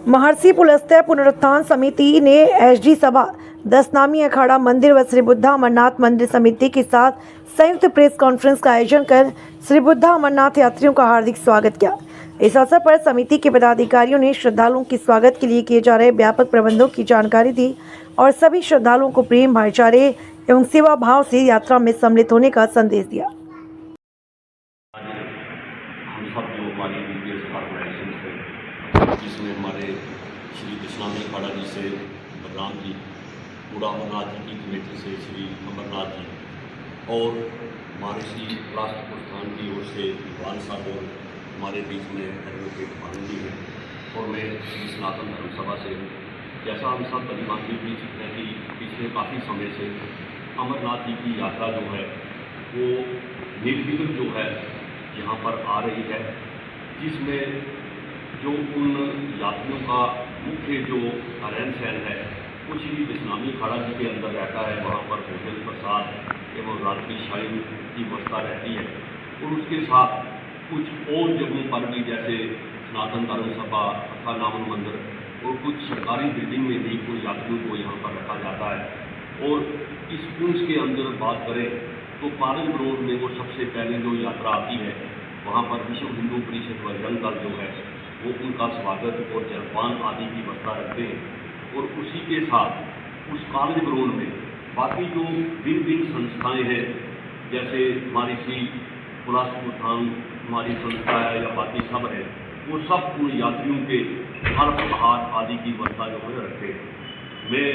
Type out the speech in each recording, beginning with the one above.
महर्षि पुलस्त्य पुनरुत्थान समिति ने एसडी सभा 10 नामी अखाड़ा मंदिर व श्री बुद्धा अमरनाथ मंदिर समिति के साथ संयुक्त प्रेस कॉन्फ्रेंस का आयोजन कर श्री बुद्धा अमरनाथ यात्रियों का हार्दिक स्वागत किया। इस अवसर पर समिति के पदाधिकारियों ने श्रद्धालुओं के स्वागत के लिए किए जा रहे व्यापक प्रबंधों की जानकारी दी और सभी श्रद्धालुओं को प्रेम, भाईचारे एवं सेवा भाव से यात्रा में सम्मिलित होने का संदेश दिया। जिसमें हमारे श्री कृष्णामी अखाड़ा जी से बलराम जी, बूढ़ा अमरनाथ जी की कमेटी से श्री अमरनाथ जी और महर्षि राष्ट्रप्रस्थान की ओर से भगवान साहब और हमारे बीच में एडवोकेट भानु जी हैं और मैं श्री सनातन धर्म सभा से जैसा हम सब परिवार के बीच हैं कि पिछले काफ़ी समय से अमरनाथ जी की यात्रा जो है वो निर्विघ्न जो है यहाँ पर आ रही है, जिसमें जो उन यात्रियों का मुख्य जो रहन सहन है वो श्री कृष्णामी अखाड़ा जी के अंदर रहता है। वहाँ पर भोजन प्रसाद एवं रात्रि शयन की व्यवस्था रहती है और उसके साथ कुछ और जगहों पर भी जैसे सनातन धर्म सभा, अखा नामन मंदिर और कुछ सरकारी बिल्डिंग में भी कुछ यात्रियों को यहाँ पर रखा जाता है। और इस कुंज के अंदर बात करें तो पारन रोड में वो सबसे पहले जो यात्रा आती है वहाँ पर विश्व हिंदू परिषद व जन दल जो है वो उनका स्वागत और जलपान आदि की व्यवस्था रखते हैं। और उसी के साथ उस कॉलेज ग्राउंड में बाकी जो भिन्न भिन्न संस्थाएं हैं जैसे हमारी श्री पुलस्त्य हमारी संस्था है या बाकी सब है, वो सब उन यात्रियों के अल्प आहार आदि की व्यवस्था जो है रखते हैं। मैं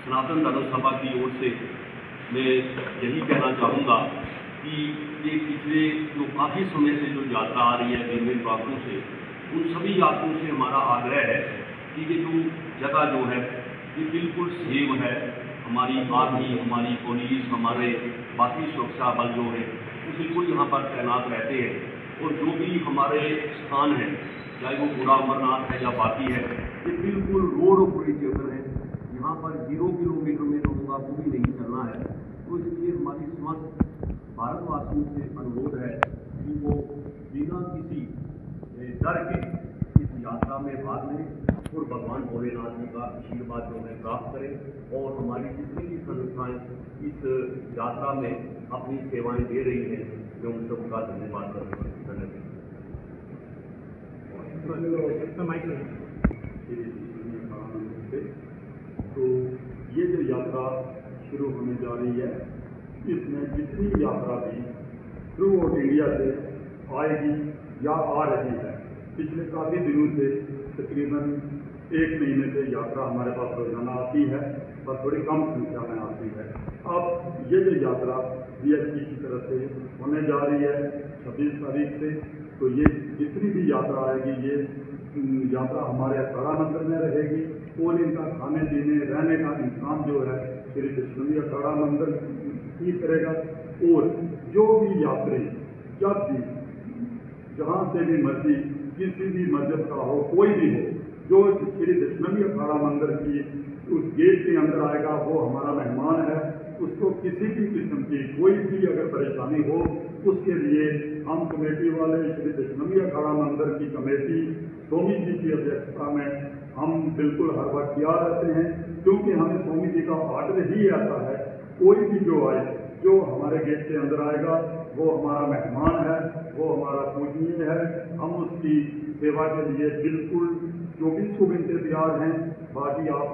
सनातन धर्म सभा की ओर से मैं यही कहना चाहूँगा कि ये पिछले जो काफ़ी समय से जो यात्रा आ रही है विभिन्न भागों से, उन सभी यात्रियों से हमारा आग्रह है कि ये जो जगह जो है ये बिल्कुल सेफ है। हमारी आर्मी, हमारी पुलिस, हमारे बाकी सुरक्षा बल जो है वो बिल्कुल यहाँ पर तैनात रहते हैं। और जो भी हमारे स्थान है चाहे वो बूढ़ा अमरनाथ है या बाकी है, ये बिल्कुल रोड पूरी क्षेत्र है। यहाँ पर 0 किलोमीटर में लोगों का वो भी नहीं चलना है। तो इसलिए हमारी समस्त भारतवासियों से अनुरोध है कि वो बिना किसी डर के इस यात्रा में भाग लें और भगवान भोलेनाथ जी का आशीर्वाद जो है प्राप्त करें। और हमारी जितनी भी संस्थाएं इस यात्रा में अपनी सेवाएं दे रही हैं, मैं उन सबका धन्यवाद करता हूँ। तो ये जो यात्रा शुरू होने जा रही है, इसमें जितनी यात्रा भी थ्रू आउट इंडिया से आएगी या आ रही है, पिछले काफ़ी दिनों से तकरीबन 1 महीने से यात्रा हमारे पास रोजाना आती है पर थोड़ी कम संख्या में आती है। अब ये जो यात्रा BHP की तरफ से होने जा रही है 26 तारीख से, तो ये जितनी भी यात्रा आएगी ये यात्रा हमारे अखाड़ा मंदिर में रहेगी और इनका खाने पीने रहने का इंतजाम जो है श्री कृष्णामी अखाड़ा मंदिर ही करेगा। और जो भी यात्री जब भी जहाँ से भी मर्जी किसी भी मस्जिद का हो, कोई भी हो, जो श्री कृष्णामी अखाड़ा मंदिर की उस गेट के अंदर आएगा वो हमारा मेहमान है। उसको किसी भी किस्म की कोई भी अगर परेशानी हो, उसके लिए हम कमेटी वाले श्री कृष्णामी अखाड़ा मंदिर की कमेटी स्वामी जी की अध्यक्षता में हम बिल्कुल हर वक्त तैयार रहते हैं, क्योंकि हमें स्वामी जी का आर्डर ही ऐसा है, कोई भी जो आए, जो हमारे गेट के अंदर आएगा वो हमारा मेहमान है, वो हमारा पूजनीय है। हम उसकी सेवा के लिए बिल्कुल 24 घंटे तैयार हैं। बाकी आप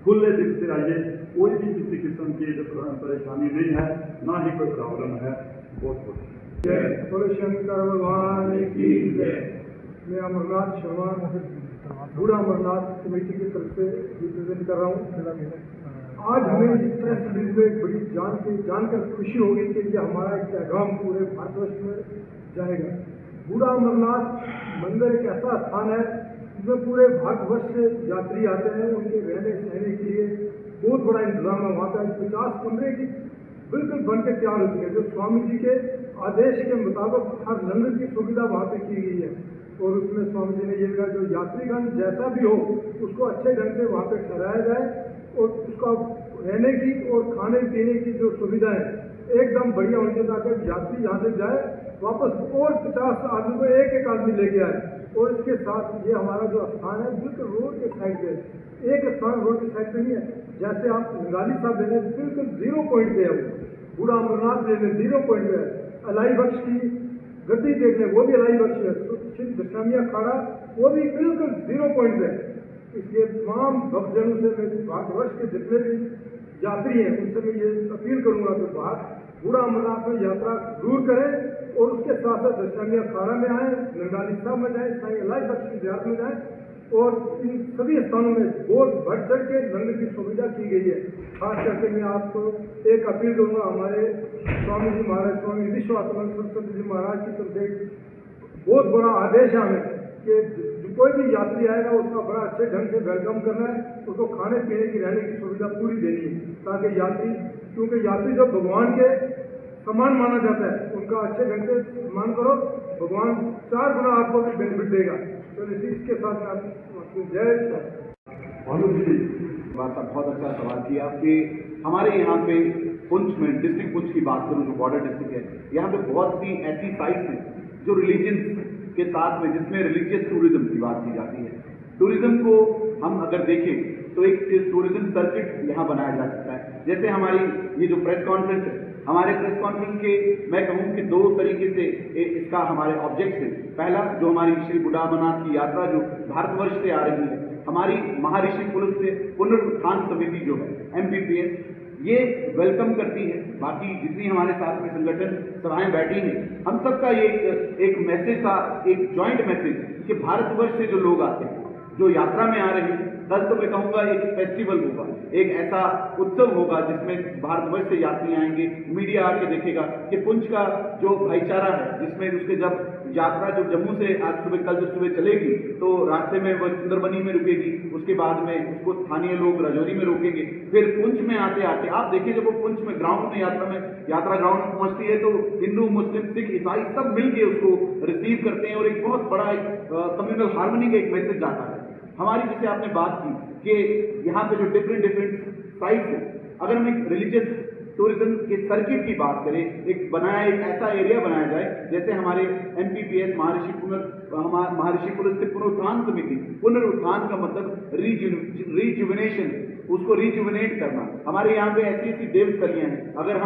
खुले दिल से आइए, कोई भी किसी किस्म की परेशानी नहीं है, ना ही कोई प्रॉब्लम है। बहुत बहुत जय बोलो शंकर भगवान की जय। मैं अमरनाथ शर्मा बूढ़ा अमरनाथ कमेटी की तरफ से रिप्रेजेंट कर रहा हूँ। आज हमें इस प्रेस रिलीज में बड़ी जानकर खुशी हो गई कि ये हमारा एक पैगाम पूरे भारतवर्ष में जाएगा। बूढ़ा अमरनाथ मंदिर एक ऐसा स्थान है जिसमें पूरे भारतवर्ष से यात्री आते हैं, उनके रहने सहने के लिए बहुत बड़ा इंतजाम है। वहाँ पर 50 कमरे की बिल्कुल बन के तैयार हो चुके हैं, जो स्वामी जी के आदेश के मुताबिक हर लंगर की सुविधा वहाँ पे की गई है। और उसमें स्वामी जी ने ये कहा जो यात्रीगण जैसा भी हो उसको अच्छे ढंग से वहाँ पे ठहराया जाए और उसका रहने की और खाने पीने की जो सुविधा है एकदम बढ़िया होनी चाहिए, ताकि यात्री यहाँ से जाए वापस और 50 आदमी को एक आदमी लेके आए। और इसके साथ ये हमारा जो स्थान है बिल्कुल रोड के साइड पे, एक स्थान रोड के साइड पे नहीं है। जैसे आप निगाली साहब ले लें, बिल्कुल 0 पॉइंट पे है वो। बूढ़ा अमरनाथ ले लें, 0 पॉइंट पे है। अलाई बख्श की गद्दी देख लें, वो भी अलाई बख्श है। श्री दशनामी अखाड़ा वो भी बिल्कुल 0 पॉइंट पे है। इसलिए तमाम भक्तजनों से मैं भारतवर्ष के जितने भी यात्री हैं उनसे मैं ये अपील करूंगा कि बूढ़ा अमरनाथ में यात्रा जरूर करें और उसके साथ साथ दशनामी अखाड़ा में आएँ, नंगाली साहब में जाएँ, साईं अलाई बख्श की ज़ियारत में जाएँ और इन सभी स्थानों में बहुत बढ़ चढ़ के लंगर की सुविधा की गई है। खास करके मैं आपको एक अपील करूँगा, हमारे स्वामी जी महाराज स्वामी विश्वात्मानंद सरस्वती जी महाराज की तरफ से बहुत बड़ा आदेश है हमें कि कोई भी यात्री आएगा उसका बड़ा अच्छे ढंग से वेलकम करना है, उसको खाने पीने की रहने की सुविधा पूरी देनी है, ताकि यात्री, क्योंकि यात्री जब भगवान के समान माना जाता है, उनका अच्छे ढंग से सम्मान करो, भगवान 4 गुना आपको भी बेनिफिट देगा। तो इसके साथ आप जय भानु जी बात का बहुत अच्छा सवाल किया कि हमारे यहाँ पे पुंछ में, डिस्ट्रिक्ट पुंछ की बात करूँ जो बॉर्डर डिस्ट्रिक्ट है, यहाँ पे बहुत सी ऐसी साइट्स हैं जो रिलीजन के साथ में, जिसमें रिलीजियस टूरिज्म की बात की जाती है। टूरिज्म को हम अगर देखें तो एक टूरिज्म सर्किट यहाँ बनाया जा सकता है। जैसे हमारी ये जो प्रेस कॉन्फ्रेंस है, हमारे प्रेस कॉन्फ्रेंस के मैं कहूँ कि 2 तरीके से इसका हमारे ऑब्जेक्ट है। पहला, जो हमारी श्री बूढ़ा अमरनाथ की यात्रा जो भारतवर्ष से आ रही है, हमारी महर्षि पुनरुत्थान समिति जो है MPPS, ये वेलकम करती है। बाकी जितनी हमारे साथ में संगठन सभाएं बैठी हैं, हम सबका ये एक मैसेज था, एक जॉइंट मैसेज कि भारतवर्ष से जो लोग आते हैं, जो यात्रा में आ रहे हैं, कल तो मैं कहूँगा एक फेस्टिवल होगा, एक ऐसा उत्सव होगा जिसमें भारतवर्ष से यात्री आएंगे, मीडिया आके देखेगा कि पुंछ का जो भाईचारा है, जिसमें उसके जब यात्रा जो जम्मू से आज सुबह, कल जब सुबह चलेगी तो रास्ते में वो सुंदरबनी में रुकेगी, उसके बाद में उसको स्थानीय लोग राजौरी में रोकेंगे, फिर पुंछ में आते आते आप देखिए जब वो पुंछ में ग्राउंड में यात्रा ग्राउंड में पहुंचती है तो हिंदू, मुस्लिम, सिख, ईसाई सब मिलके उसको रिसीव करते हैं और एक बहुत बड़ा एक कम्युनल हार्मनी का एक मैसेज जाता है। हमारी जैसे आपने बात की कि यहाँ पे जो डिफरेंट साइट्स हैं, अगर हम एक रिलीजियस टूरिज्म के सर्किट की बात करें, एक ऐसा एरिया बनाया जाए, जैसे हमारे MPPS महर्षि पुनरुत्थान समिति, पुनरुत्थान का मतलब रिजुविनेशन, उसको रिजुविनेट करना। हमारे यहाँ पे ऐसी देवस्थलियां हैं, अगर हम